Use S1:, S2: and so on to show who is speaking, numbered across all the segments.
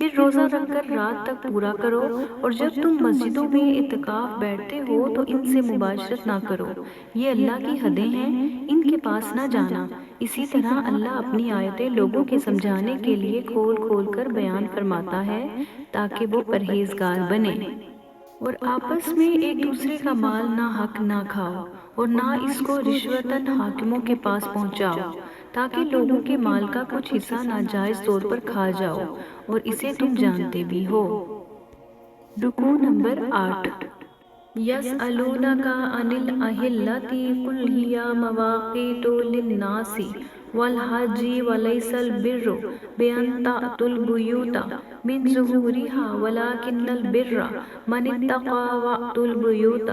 S1: پھر روزہ رکھ کر رات تک پورا کرو، اور جب تم مسجدوں میں اعتکاف بیٹھتے ہو تو ان سے مباشرت نہ کرو، یہ اللہ کی حدیں ہیں، ان کے پاس نہ جانا۔ اسی طرح اللہ اپنی آیتیں لوگوں کے سمجھانے کے لیے کھول کھول کر بیان فرماتا ہے تاکہ وہ پرہیزگار بنے۔ اور آپس میں ایک دوسرے کا مال نہ حق نہ کھاؤ، اور نہ اس کو رشوتاً حاکموں کے پاس پہنچاؤ، تاکہ لوگوں کے مال کا کچھ حصہ ناجائز طور پر کھا جاؤ، اور اسے تم جانتے بھی ہو۔ رکوع نمبر 8۔ يَسْأَلُونَكَ عَنِ الْأَهِلَّةِ قُلْ هِيَ مَوَاقِيتُ لِلنَّاسِ وَالْحَجِّ وَلَيْسَ الْبِرُّ بِأَن تَأْتُوا الْبُيُوتَ مِنْ ظُهُورِهَا وَلَكِنَّ الْبِرَّ مَنِ اتَّقَى وَأْتُوا الْبُيُوتَ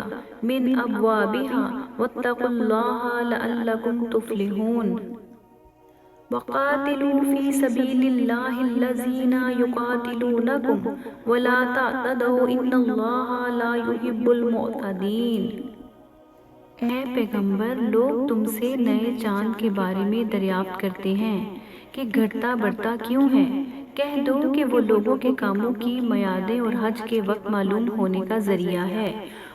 S1: مِنْ أَبْوَابِهَا وَاتَّقُوا اللَّهَ لَعَلَّكُمْ تُفْلِحُونَ۔ وَقَاتِلُوا فِي سَبِيلِ اللَّهِ الَّذِينَ يُقَاتِلُونَكُمْ وَلَا تَعْتَدُوا إِنَّ اللَّهَ لَا يُحِبُّ الْمُعْتَدِينَ۔ اے پیغمبر، لوگ تم سے نئے چاند کے بارے میں دریافت کرتے ہیں کہ گھٹتا بڑھتا کیوں ہے۔ کہہ دو کہ وہ لوگوں کے کاموں کی میعادیں اور حج کے وقت معلوم ہونے کا ذریعہ ہے،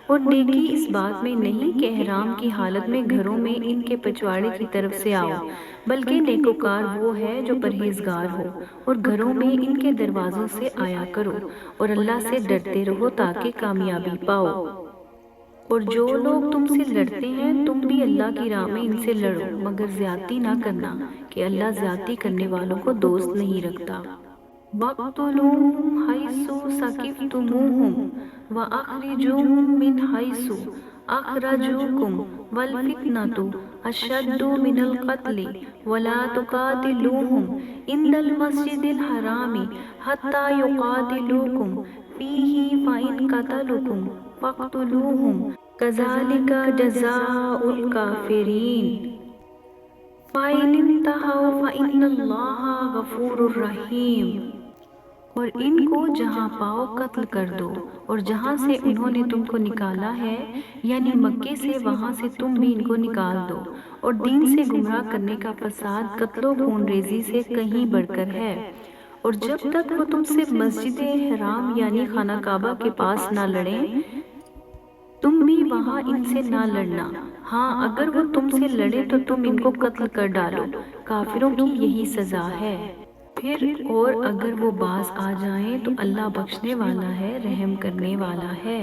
S1: اور نیکی اس بات میں نہیں کہ احرام کی حالت میں گھروں میں ان کے پچھواڑے کی طرف سے آؤ، بلکہ نیکوکار وہ ہے جو پرہیزگار ہو، اور گھروں میں ان کے دروازوں سے آیا کرو، اور اللہ سے ڈرتے رہو تاکہ کامیابی پاؤ۔ اور جو لوگ تم سے لڑتے ہیں تم بھی اللہ کی راہ میں ان سے لڑو، مگر زیادتی نہ کرنا کہ اللہ زیادتی کرنے والوں کو دوست نہیں رکھتا۔ وَاقْتُلُوهُمْ حَيْثُ ثَقِفْتُمُوهُمْ وَأَخْرِجُوهُمْ مِنْ حَيْثُ أَخْرَجُوكُمْ وَالْفِتْنَةُ أَشَدُّ مِنَ الْقَتْلِ وَلَا تُقَاتِلُوهُمْ عِندَ الْمَسْجِدِ الْحَرَامِ حَتَّى يُقَاتِلُوكُمْ فِيهِ فَإِنْ قَتَلُوكُمْ فَاقْتُلُوهُمْ كَذَلِكَ جَزَاءُ الْكَافِرِينَ۔ فَإِنِ انْتَهَوْا فَإِنَّ اللَّهَ غَفُورٌ رَحِيمٌ۔ اور ان کو جہاں پاؤ قتل کر دو، اور جہاں سے انہوں نے تم کو نکالا ہے یعنی مکے سے، وہاں سے تم بھی ان کو نکال دو، اور دین سے گمراہ کرنے کا فساد قتل و خون ریزی سے کہیں بڑھ کر ہے۔ اور جب تک وہ تم سے مسجد حرام یعنی خانہ کعبہ کے پاس نہ لڑیں تم بھی وہاں ان سے نہ لڑنا، ہاں اگر وہ تم سے لڑیں تو تم ان کو قتل کر ڈالو، کافروں کی یہی سزا ہے۔ پھر اور اگر وہ باز آ جائیں تو اللہ بخشنے والا ہے، رحم کرنے والا ہے۔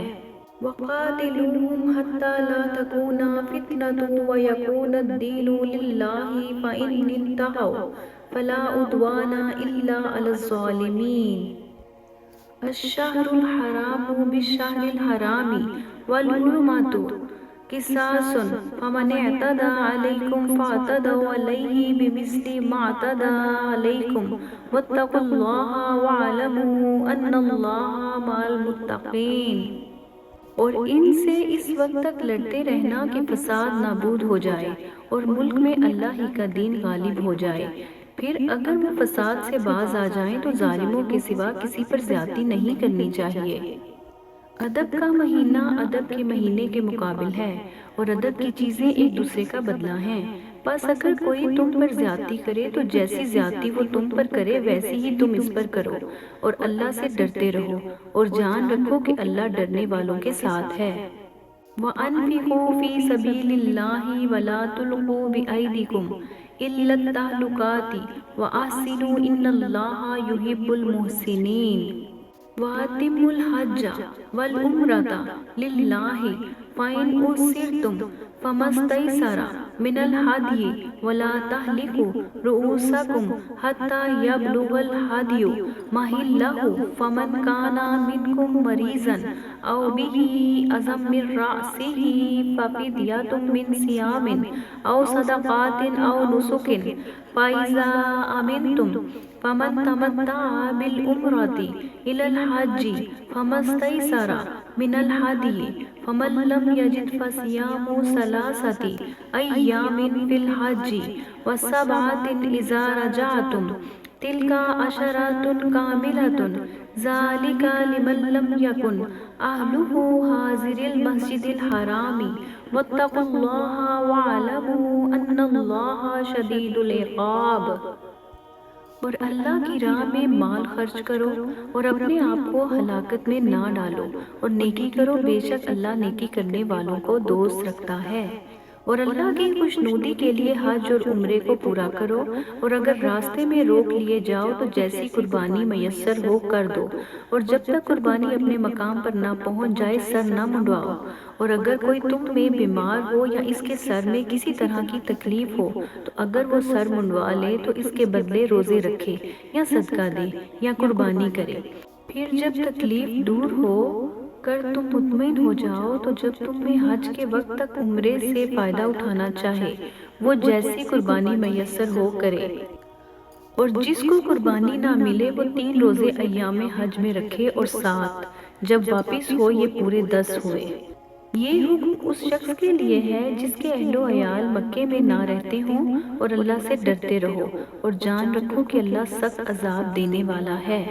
S1: وَقَاتِلُوهُمْ حَتَّى لَا تَكُونَ فِتْنَةٌ وَيَكُونَ الدِّينُ لِلَّهِ فَإِنِ انْتَهَوْا فَلَا عُدْوَانَ إِلَّا عَلَى الظَّالِمِينَ۔ الشَّهْرُ الْحَرَامُ بِالشَّهْرِ الْحَرَامِ وَالْحُرُمَاتُ قِصَاصٌ فَمَنِ اعْتَدَىٰ عَلَيْكُمْ فَاعْتَدُوا عَلَيْهِ بِمِثْلِ مَا اعْتَدَىٰ عَلَيْكُمْ وَاتَّقُوا اللَّهَ وَاعْلَمُوا أَنَّ اللَّهَ مَعَ الْمُتَّقِينَ۔ اور ان سے اس وقت تک لڑتے رہنا کہ فساد نابود ہو جائے اور ملک میں اللہ ہی کا دین غالب ہو جائے، پھر اگر وہ فساد سے باز آ جائیں تو ظالموں کے سوا کسی پر زیادتی نہیں کرنی چاہیے۔ ادب کا مہینہ ادب کے مہینے کے مقابل ہے، اور ادب کی چیزیں ایک دوسرے کا بدلہ ہیں، بس اگر کوئی تم پر زیادتی کرے تو جیسی زیادتی وہ تم پر کرے ویسی ہی تم اس پر کرو، اور اللہ سے ڈرتے رہو، اور جان رکھو کہ اللہ ڈرنے والوں کے ساتھ ہے۔ وَأَنفِقُوا فِي سَبِيلِ اللَّهِ وَلَا تُلْقُوا بِأَيْدِيكُمْ إِلَّا التَّهْلُكَةِ وَأَحْسِنُوا إِنَّ اللَّهَ يُحِبُّ الْمُحْسِنِينَ۔ وَأَتِمُّوا الْحَجَّ وَالْعُمْرَةَ لِلَّهِ فَإِنْ أُحْصِرْتُمْ فَمَا اسْتَيْسَرَ مِنَ الْهَدْيِ وَلَا تَحْلِقُوا رُءُوسَكُمْ حَتَّى يَبْلُغَ الْهَدْيُ مَحِلَّهُ فَمَنْ كَانَ مِنْكُمْ مَرِيضًا أَوْ بِهِ أَذًى مِنْ رَأْسِهِ فَفِدْيَةٌ مِنْ صِيَامٍ أَوْ صَدَقَةٍ أَوْ نُسُكٍ فَإِذَا أَمِنْتُمْ فَمَنْ تَمَتَّعَ بِالْعُمْرَةِ إِلَى الْحَجِّ فَمَا اسْتَيْسَرَ مِنَ الْهَدْيِ فَمَنْ لَمْ يَجِدْ فَصِيَامُ ثَلَاثَةِ أَيَّامٍ فِي الْحَجِّ وَسَبْعَةٍ إِذَا رَجَعْتُمْ تِلْكَ عَشَرَةٌ كَامِلَةٌ ذَلِكَ لِمَنْ لَمْ يَكُنْ أَهْلُهُ حَاضِرِي الْمَسْجِدِ الْحَرَامِ وَاتَّقُوا اللَّهَ وَاعْلَمُوا أَنَّ اللَّهَ شَدِيدُ الْعِقَابِ۔ اور اللہ کی راہ میں مال خرچ کرو اور اپنے آپ کو ہلاکت میں نہ ڈالو اور نیکی کرو، بے شک اللہ نیکی کرنے والوں کو دوست رکھتا ہے۔ اور اللہ کی خوشنودی کے لیے حج اور عمرے کو پورا کرو، اور اگر راستے میں روک لیے جاؤ تو جیسی قربانی میسر ہو کر دو، اور جب تک قربانی اپنے مقام پر نہ پہنچ جائے سر نہ منڈواؤ۔ اور اگر کوئی تم میں بیمار ہو یا اس کے سر میں کسی طرح کی تکلیف ہو تو اگر وہ سر منڈوا لے تو اس کے بدلے روزے رکھے یا صدقہ دے یا قربانی کرے۔ پھر جب تکلیف دور ہو کر تم مطمئن ہو جاؤ تو جب تم میں حج کے وقت تک عمرے سے فائدہ اٹھانا چاہے وہ جیسی قربانی میسر ہو کرے، اور جس کو قربانی نہ ملے وہ 3 روزے ایام حج میں رکھے اور 7 جب واپس ہو یہ پورے 10 ہوئے۔ یہ حکم اس شخص کے لیے ہے جس کے اہل و عیال مکے میں نہ رہتے ہوں، اور اللہ سے ڈرتے رہو اور جان رکھو کہ اللہ سخت عذاب دینے والا ہے۔